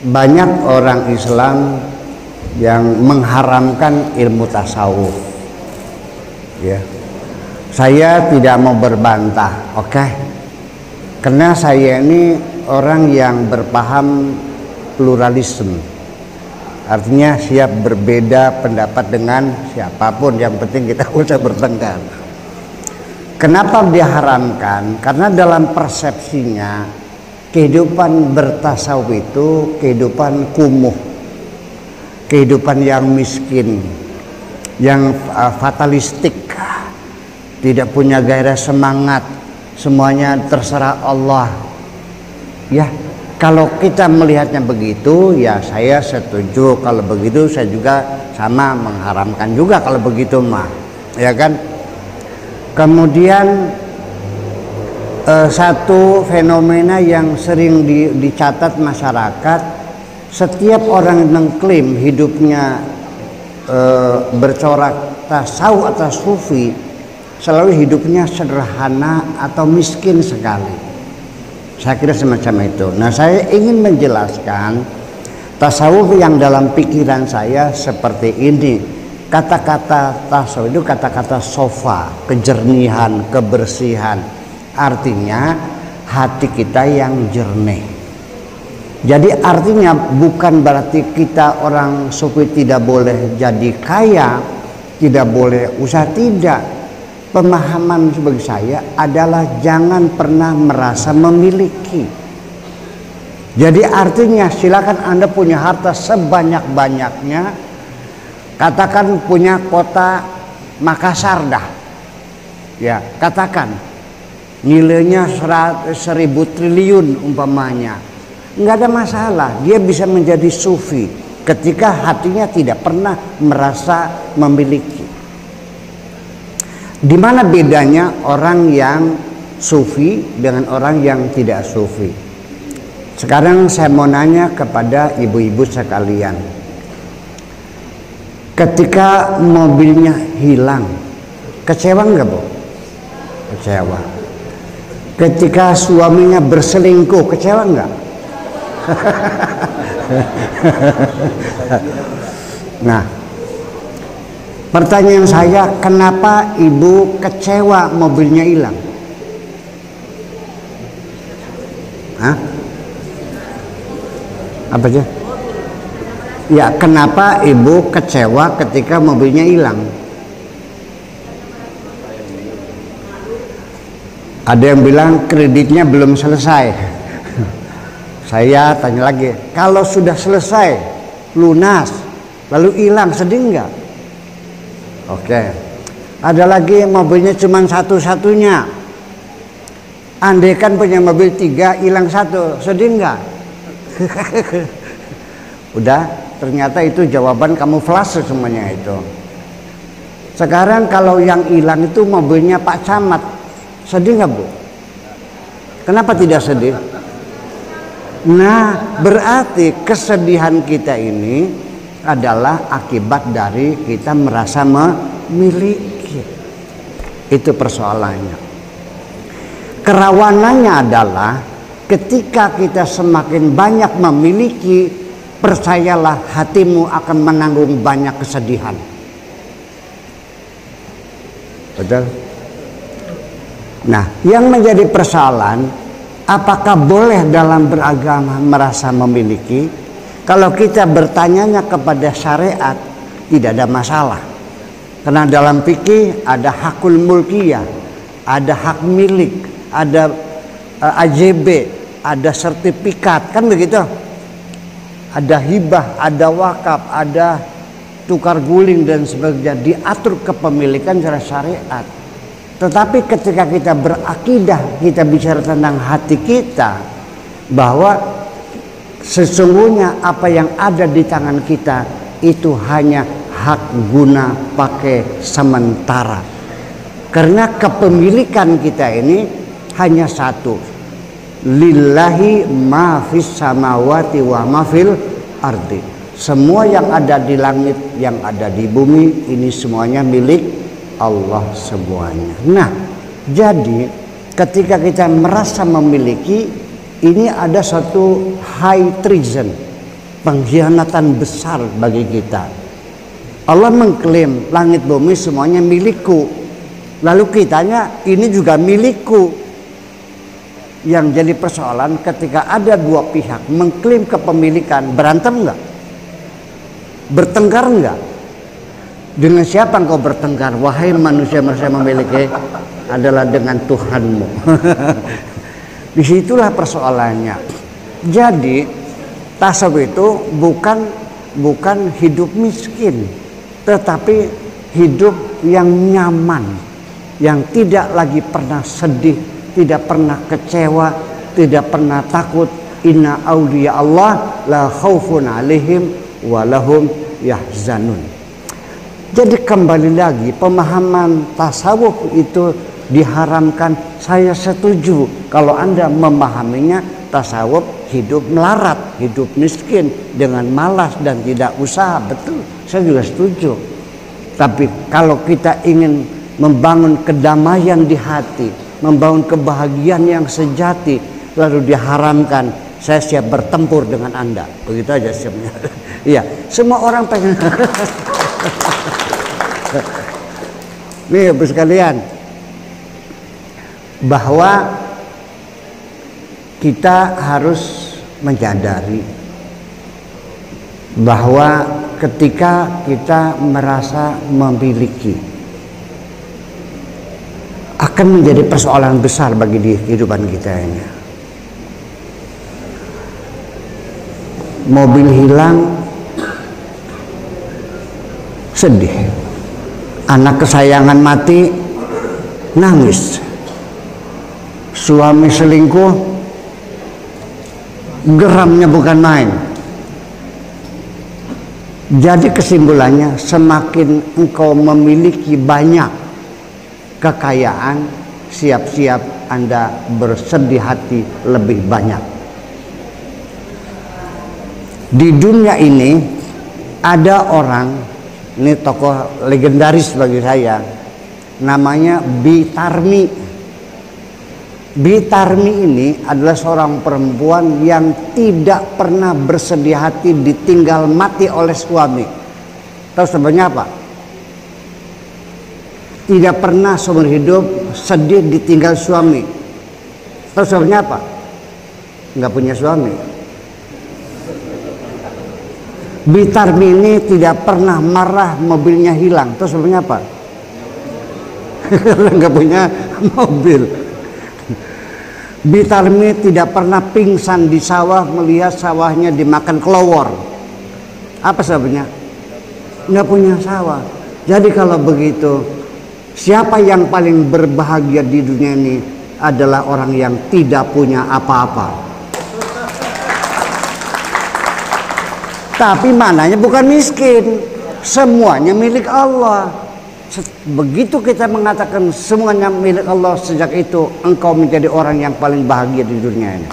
banyak orang Islam yang mengharamkan ilmu tasawuf. Ya, saya tidak mau berbantah, oke? Karena saya ini orang yang berpaham pluralisme, artinya siap berbeda pendapat dengan siapapun, yang penting kita usah bertengkar. Kenapa diharamkan? Karena dalam persepsinya kehidupan bertasawuf itu kehidupan kumuh, kehidupan yang miskin, yang fatalistik, tidak punya gairah semangat, semuanya terserah Allah. Ya, kalau kita melihatnya begitu, ya saya setuju. Kalau begitu saya juga sama mengharamkan juga kalau begitu mah, ya kan? Kemudian satu fenomena yang sering dicatat masyarakat, setiap orang yang mengklaim hidupnya bercorak tasawuf atau sufi, selalu hidupnya sederhana atau miskin sekali. Saya kira semacam itu. Nah, saya ingin menjelaskan tasawuf yang dalam pikiran saya seperti ini. Kata-kata tasawuf itu kata-kata sofa, kejernihan, kebersihan. Artinya hati kita yang jernih. Jadi artinya bukan berarti kita orang sufi tidak boleh jadi kaya, tidak boleh usaha, tidak. Pemahaman bagi saya adalah jangan pernah merasa memiliki. Jadi artinya silakan Anda punya harta sebanyak-banyaknya, katakan punya kota Makassar dah, ya katakan nilainya 1.000 triliun umpamanya, nggak ada masalah, dia bisa menjadi sufi ketika hatinya tidak pernah merasa memiliki. Di mana bedanya orang yang sufi dengan orang yang tidak sufi? Sekarang saya mau nanya kepada ibu-ibu sekalian. Ketika mobilnya hilang, kecewa nggak Bu? Kecewa. Ketika suaminya berselingkuh, kecewa nggak? Nah, pertanyaan saya, kenapa ibu kecewa mobilnya hilang? Hah? Apa aja? Ya, kenapa ibu kecewa ketika mobilnya hilang? Ada yang bilang kreditnya belum selesai. Saya tanya lagi, kalau sudah selesai, lunas, lalu hilang, sedih nggak? Oke. Ada lagi mobilnya cuma satu-satunya. Andai kan punya mobil 3, hilang 1, sedih nggak? Udah, ternyata itu jawaban kamuflase semuanya itu. Sekarang kalau yang hilang itu mobilnya Pak Camat, sedih nggak Bu? Kenapa tidak sedih? Nah, berarti kesedihan kita ini adalah akibat dari kita merasa memiliki. Itu persoalannya. Kerawanannya adalah ketika kita semakin banyak memiliki, percayalah hatimu akan menanggung banyak kesedihan. Betul? Nah, yang menjadi persoalan, apakah boleh dalam beragama merasa memiliki? Kalau kita bertanyanya kepada syariat, tidak ada masalah. Karena dalam fikih ada hakul mulkiyah, ada hak milik, ada AJB, ada sertifikat, kan begitu? Ada hibah, ada wakaf, ada tukar guling dan sebagainya, diatur kepemilikan secara syariat. Tetapi ketika kita berakidah, kita bicara tentang hati kita, bahwa sesungguhnya apa yang ada di tangan kita itu hanya hak guna pakai sementara. Karena kepemilikan kita ini hanya satu. Lillahi ma fis samawati wa ma fil ardi. Semua yang ada di langit, yang ada di bumi, ini semuanya milik Allah semuanya. Nah, jadi ketika kita merasa memiliki, ini ada suatu high treason, pengkhianatan besar bagi kita. Allah mengklaim langit bumi semuanya milikku, lalu kitanya ini juga milikku. Yang jadi persoalan ketika ada dua pihak mengklaim kepemilikan, berantem nggak? Bertengkar nggak? Dengan siapa engkau bertengkar? Wahai manusia-manusia memiliki, adalah dengan Tuhanmu. Disitulah persoalannya. Jadi tasawuf itu bukan hidup miskin, tetapi hidup yang nyaman, yang tidak lagi pernah sedih, tidak pernah kecewa, tidak pernah takut. Inna awliya Allah la khaufun alaihim wa lahum yahzanun. Jadi kembali lagi, pemahaman tasawuf itu diharamkan. Saya setuju kalau Anda memahaminya tasawuf hidup melarat, hidup miskin dengan malas dan tidak usaha. Betul, saya juga setuju. Tapi kalau kita ingin membangun kedamaian di hati, membangun kebahagiaan yang sejati, lalu diharamkan, saya siap bertempur dengan Anda. Begitu aja siapnya. Iya, semua orang pengen. Nih Ibu sekalian, bahwa kita harus menyadari bahwa ketika kita merasa memiliki, akan menjadi persoalan besar bagi kehidupan kita ini. Mobil hilang, sedih. Anak kesayangan mati, nangis. Suami selingkuh, geramnya bukan main. Jadi kesimpulannya, semakin engkau memiliki banyak kekayaan, siap-siap Anda bersedih hati lebih banyak. Di dunia ini ada orang, ini tokoh legendaris bagi saya, namanya Bitarmi. Bitarmi ini adalah seorang perempuan yang tidak pernah bersedih hati ditinggal mati oleh suami. Tahu sebabnya apa? Tidak pernah seumur hidup sedih ditinggal suami. Tahu sebabnya apa? Nggak punya suami. Bitarmi ini tidak pernah marah mobilnya hilang. Tahu sebabnya apa? Nggak punya mobil. Bitarmi tidak pernah pingsan di sawah melihat sawahnya dimakan kelowor. Apa sebabnya? Nggak punya sawah. Jadi kalau begitu, siapa yang paling berbahagia di dunia ini adalah orang yang tidak punya apa-apa. Tapi mananya bukan miskin, semuanya milik Allah. Begitu kita mengatakan semuanya milik Allah, sejak itu engkau menjadi orang yang paling bahagia di dunia ini.